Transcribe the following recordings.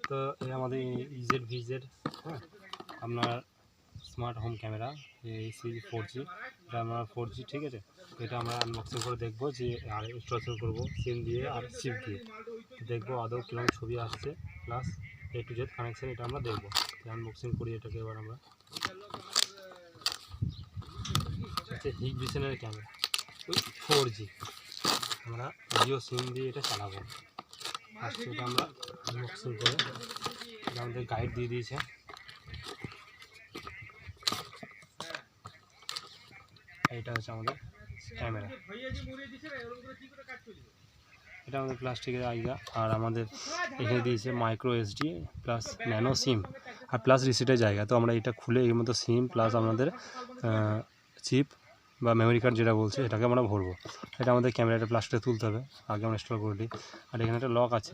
তো এই আমাদের ইজেড ভিজেড, হ্যাঁ, আপনার smart home camera AC 4G, এটা আমরা 4G, ঠিক আছে। তো এটা আমরা আনবক্সিং করে দেখবো যে আর ইনস্টলেশন করবো সিম দিয়ে আর চিপ দিয়ে, দেখবো আদৌ কীরকম ছবি আসছে plus A to Z connection, এটা আমরা দেখবো। আনবক্সিং করি এটাকে এবার আমরা। হচ্ছে হিগভিশনের ক্যামেরা, ওই 4G, আমরা জিও সিম দিয়ে এটা চালাবো। ফার্স্টে এটা আমরা আনবক্সিং করে, এটা আমাদের গাইড দিয়ে দিয়েছে। এটা হচ্ছে আমাদের ক্যামেরা, এটা আমাদের প্লাস্টিকের আইগা, আর আমাদের এখানে দিয়েছে micro SD plus nano sim আর প্লাস রিসিটের জায়গা। তো আমরা এটা খুলে এর মতো সিম প্লাস আমাদের চিপ বা মেমোরি কার্ড যেটা বলছে এটাকে আমরা ভরবো। এটা আমাদের ক্যামেরাটা প্লাস্টিকে তুলতে হবে, আগে আমরা ইনস্টল করে দিই। আর এখানে একটা লক আছে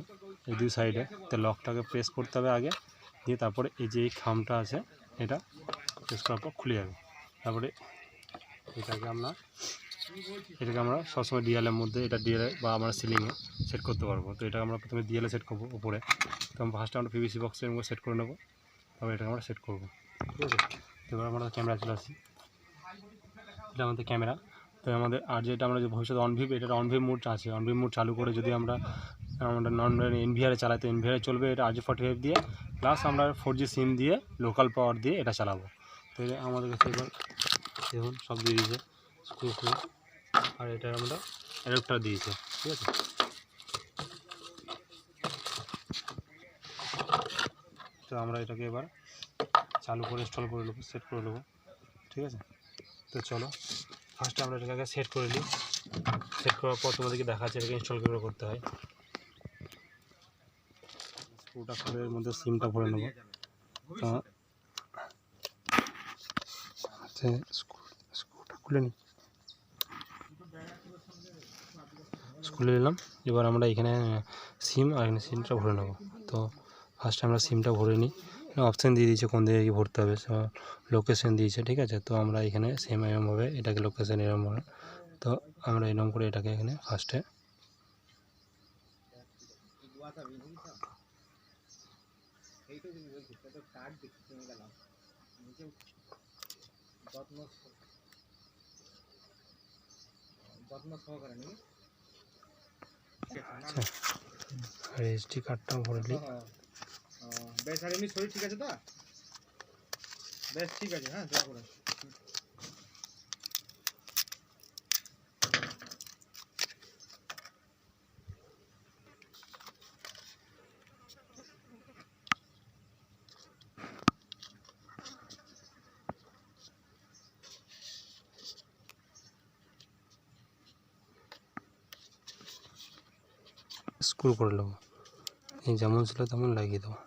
এই দুই সাইডে, তো লকটাকে প্রেস করতে হবে আগে, দিয়ে তারপরে এই যে এই খামটা আছে এটা প্রেস করার পর খুলে যাবে। তারপরে এটাকে আমরা সবসময় ডিএলের মধ্যে, এটা ডিএল বা আমরা সিলিংয়ে সেট করতে পারবো। তো এটা আমরা প্রথমে ডিএলে সেট করবো উপরে, তো ফার্স্টে আমরা PVC বক্সের মধ্যে সেট করে নেবো, তারপরে এটাকে আমরা সেট করবো, ঠিক আছে। এবার আমরা ক্যামেরা চলে আসি, এটা আমাদের ক্যামেরা। তো আমাদের আর যেটা আমরা যে ভবিষ্যতে অনভিভ, এটার অনভিভ মোড আছে, অনভিভ মোড চালু করে যদি আমরা নন NVR চালাই তো NVR চলবে এটা RJ45 দিয়ে, প্লাস আমরা 4G সিম দিয়ে লোকাল পাওয়ার দিয়ে এটা চালাবো। তো আমাদের কাছে এবার দেখুন সব দিয়ে দিয়েছে স্ক্রু, আর এটা আমরা অ্যাডাপ্টার দিয়েছে, ঠিক আছে। তো আমরা এটাকে এবার চালু করে ইনস্টল করে নেবো, সেট করে নেবো, ঠিক আছে। তো চলো ফার্স্টে আমরা এটাকে সেট করে নিই। সেট করার পর তোমাদেরকে দেখাচ্ছে এটাকে ইনস্টল কীভাবে করতে হয়। স্ক্রুটা খুলে এর মধ্যে সিমটা ভরে নেবো। তো স্ক্রুটা খুলে নিই, খুলে নিলাম। এবার আমরা এখানে সিম আর এখানে সিমটা ভরে নেবো। তো ফার্স্টে আমরা সিমটা ভরে নিই, অপশান দিয়ে দিয়েছে কোন দিকে ভরতে হবে, লোকেশন দিয়েছে, ঠিক আছে। তো আমরা এখানে সেম এরমভাবে এটাকে লোকেশন এরমভাবে, তো আমরা এরকম করে এটাকে এখানে ফার্স্টে আর SD কার্ডটাও ভরে নিই। বেশ, আর এমনি শরীর ঠিক আছে তো? বেশ ঠিক আছে, হ্যাঁ, দোয়া করে। স্ক্রু করে নেবো, এই যেমন ছিল তেমন লাগিয়ে দেবো।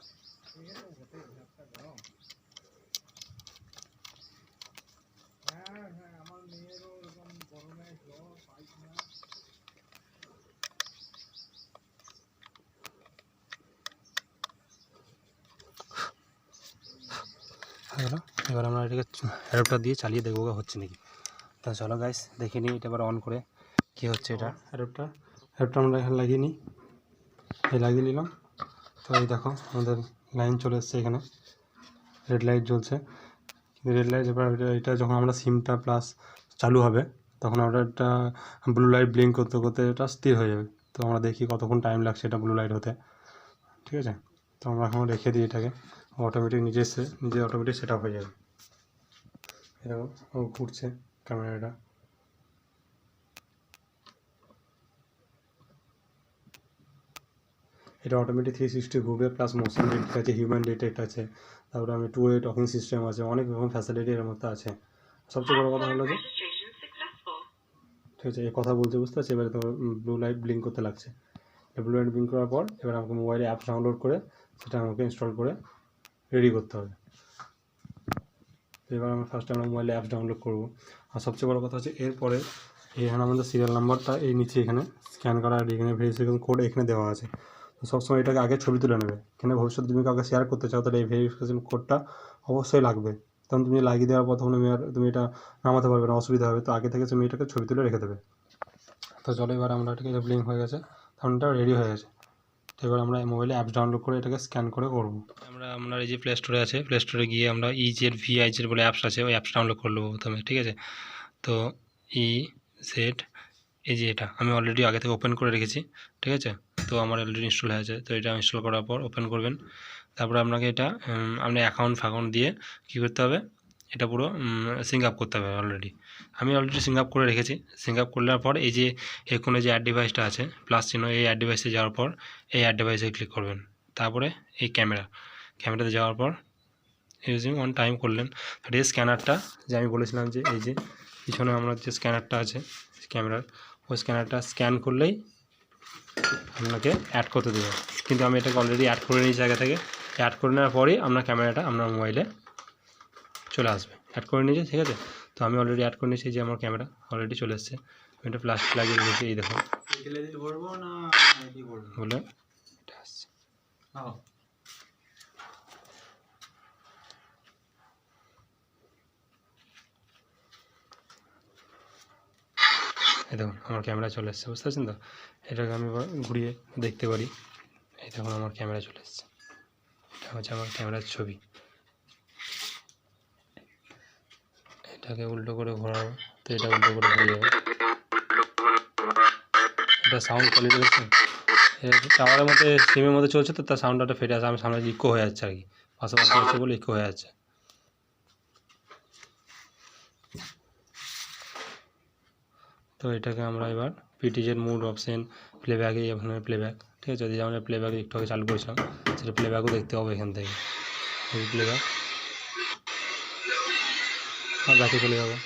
এবার আমরা এটাকে অ্যাডাপ্টার দিয়ে চালিয়ে দেখবো হচ্ছে নাকি। তো চলো গাইস দেখে নিই এটা এবার অন করে কী হচ্ছে। এটা অ্যাডাপ্টার আমরা এখানে লাগিয়ে নিই, এই লাগিয়ে নিলাম। তো এই দেখো আমাদের লাইন চলে এসছে, এখানে রেড লাইট জ্বলছে। কিন্তু রেড লাইট এবার এটা যখন আমরা সিমটা প্লাস চালু হবে তখন আমরা এটা ব্লু লাইট ব্লিঙ্ক করতে করতে এটা স্থির হয়ে যাবে। তো আমরা দেখি কতক্ষণ টাইম লাগছে এটা ব্লু লাইট হতে, ঠিক আছে। তো আমরা এখন রেখে দিই এটাকে, অটোমেটিক নিজে অটোমেটিক সেট আপ হয়ে যাবে। এরকম ঘুরছে ক্যামেরাটা, এটা অটোমেটিক 360 ঘুরবে, প্লাস মোশন ডিটেক্ট আছে, হিউম্যান ডিটেক্ট আছে, তারপরে আমি 2-way টকিং সিস্টেম আছে, অনেক রকম ফ্যাসিলিটি এর মধ্যে আছে। সবচেয়ে বড় কথা হলো যে, ঠিক আছে, এই কথা বলতে বুঝতে পারছি। এবারে তোমার ব্লু লাইট ব্লিঙ্ক করতে লাগছে। ব্লু লাইট ব্লিঙ্ক করার পর এবার আমাকে মোবাইলে অ্যাপস ডাউনলোড করে সেটা আমাকে ইনস্টল করে রেডি করতে হবে। এবার আমরা মোবাইলে অ্যাপস ডাউনলোড করবো। আর সবচেয়ে বড় কথা হচ্ছে এরপরে এখানে আমাদের সিরিয়াল নাম্বারটা এই নিচে এখানে স্ক্যান করা, আর এখানে ভেরিফিকেশন কোড এখানে দেওয়া আছে। তো সবসময় এটাকে আগে ছবি তুলে নেবে, এখানে ভবিষ্যতে তুমি কাউকে শেয়ার করতে চাও তাহলে এই ভেরিফিকেশন কোডটা অবশ্যই লাগবে। তখন তুমি লাগিয়ে দেওয়ার পর তখন তুমি এটা নামাতে পারবে না, অসুবিধা হবে। তো আগে থেকে তুমি এটাকে ছবি তুলে রেখে দেবে। তো চলো এবার আমরা এটাকে ব্লিঙ্ক হয়ে গেছে, তখন এটা রেডি হয়ে গেছে। তো এবার আমরা মোবাইলে অ্যাপস ডাউনলোড করে এটাকে স্ক্যান করে করব। আমরা এই যে প্লে স্টোরে আছে, প্লে স্টোরে গিয়ে আমরা EZVIZ বলে অ্যাপস আছে, ওই অ্যাপস ডাউনলোড করে নেবো প্রথমে, ঠিক আছে। তো EZ, এই যে এটা আমি অলরেডি আগে থেকে ওপেন করে রেখেছি, ঠিক আছে। তো আমার অলরেডি ইনস্টল হয়ে আছে, তো এটা ইনস্টল করার পর ওপেন করবেন। তারপরে আপনাকে এটা আপনার অ্যাকাউন্ট দিয়ে কী করতে হবে, এটা পুরো সিঙ্ক আপ করতে হবে। আমি অলরেডি সিঙ্ক আপ করে রেখেছি। সিঙ্ক আপ করলে পর এই যে এখানে যে অ্যাড ডিভাইসটা আছে প্লাস চিহ্ন, এই অ্যাড ডিভাইসে যাওয়ার পর এই অ্যাড ডিভাইসে ক্লিক করবেন। তারপরে এই ক্যামেরাতে যাওয়ার পর ইউজিং অন টাইম করলেন। আর এই স্ক্যানারটা যে আমি বলেছিলাম যে এই যে পিছনে আমরা যে স্ক্যানারটা আছে ক্যামেরার, ওই স্ক্যানারটা স্ক্যান করলেই আপনাকে অ্যাড করতে দেবে। কিন্তু আমি এটাকে অলরেডি অ্যাড করে নিয়েছি আগে থেকে। অ্যাড করে নেওয়ার পরেই আপনার ক্যামেরাটা আপনার মোবাইলে চলে আসবে। অ্যাড করে নিয়েছি, ঠিক আছে। তো আমি অলরেডি অ্যাড করে নিয়েছি, যে আমার ক্যামেরা অলরেডি চলে এসেছে। আমি এটা ফ্ল্যাশ লাগিয়ে দিয়েছি, এই দেখুন বলে এটা আসছে। এই দেখুন আমার ক্যামেরা চলে এসেছে, বুঝতে পারছেন তো। এটাকে আমি ঘুরিয়ে দেখতে পারি। এই দেখুন আমার ক্যামেরা চলে এসেছে, এটা হচ্ছে আমার ক্যামেরার ছবি। এটাকে উল্টো করে ঘোরাবো, তো এটা উল্টো করে ঘুরে যাবে। এটা সাউন্ড কোয়ালিটি দেখছেন, টাওয়ারের মধ্যে সিমের মধ্যে চলছে, তো তার সাউন্ডটা ফেটে আসে, আমি সামনে ইকো হয়ে যাচ্ছে আর কি, পাশাপাশি হচ্ছে বলে ইকো হয়ে যাচ্ছে। তো এটাকে আমরা এবার পিটিজের মুড অপশন প্লেব্যাকে, এখানে প্লেব্যাক, ঠিক আছে। যদি আমরা প্লেব্যাক একটু আগে চালু করেছিলাম, সেটা প্লেব্যাকও দেখতে হবে এখান থেকে। এই প্লেব্যাক আর ব্যাকে চলে যাবো।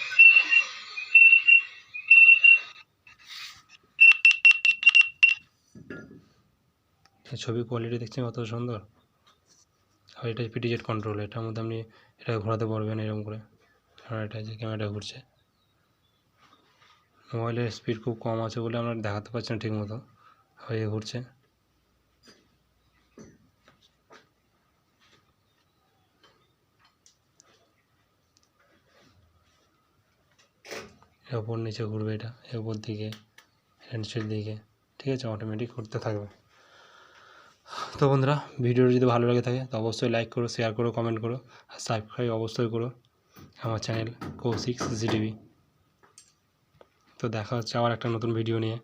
ছবি কোয়ালিটি দেখছেন কত সুন্দর। আর এটা পিটিজেড কন্ট্রোল, এটার মধ্যে আপনি এটাকে ঘোরাতে পারবেন এরকম করে। আর এটা যে ক্যামেরাটা ঘুরছে, মোবাইলের স্পিড খুব কম আছে বলে আমরা দেখাতে পারছি না ঠিক মতো, হয়ে ঘুরছে। ওপর নিচে ঘুরবে, এটা ওপর দিকে নিচের দিকে, ঠিক আছে, অটোমেটিক ঘুরতে থাকবে। তো বন্ধুরা, ভিডিওটা যদি ভালো লাগে থাকে তো অবশ্যই লাইক করো, শেয়ার করো, কমেন্ট করো, আর সাবস্ক্রাইব অবশ্যই করো আমার চ্যানেল কৌশিক CCTV। তো দেখা হচ্ছে আবার একটা নতুন ভিডিও নিয়ে।